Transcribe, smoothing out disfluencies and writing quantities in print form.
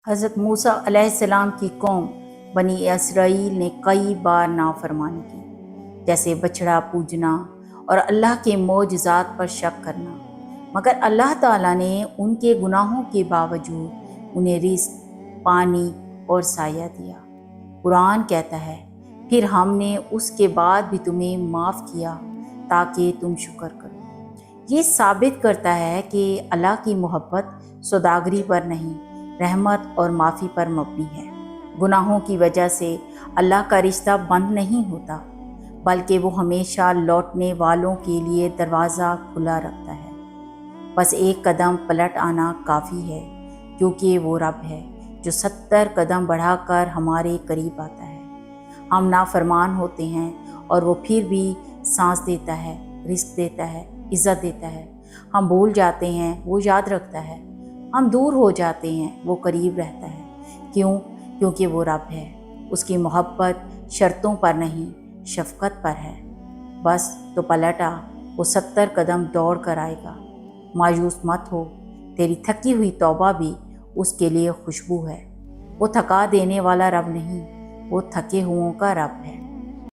हज़रत मूसा अलैहिस्सलाम की कौम बनी इसराइल ने कई बार नाफरमानी की, जैसे बछड़ा पूजना और अल्लाह के मोजज़ात पर शक करना। मगर अल्लाह ताला ने उनके गुनाहों के बावजूद उन्हें रिज़्क़, पानी और साया दिया। कुरान कहता है, फिर हमने उसके बाद भी तुम्हें माफ़ किया ताकि तुम शुक्र करो। ये साबित करता है कि अल्लाह की मोहब्बत सौदागरी पर नहीं, रहमत और माफ़ी पर मबनी है। गुनाहों की वजह से अल्लाह का रिश्ता बंद नहीं होता, बल्कि वो हमेशा लौटने वालों के लिए दरवाज़ा खुला रखता है। बस एक कदम पलट आना काफ़ी है, क्योंकि वो रब है जो 70 कदम बढ़ाकर हमारे करीब आता है। हम नाफरमान होते हैं और वो फिर भी सांस देता है, रिस्क देता है, इज़्ज़त देता है। हम भूल जाते हैं, वो याद रखता है। हम दूर हो जाते हैं, वो करीब रहता है। क्यों? क्योंकि वो रब है। उसकी मोहब्बत शर्तों पर नहीं, शफ़क़त पर है। बस तो पलट आ, वो 70 कदम दौड़ कर आएगा। मायूस मत हो, तेरी थकी हुई तौबा भी उसके लिए खुशबू है। वो थका देने वाला रब नहीं, वो थके हुओं का रब है।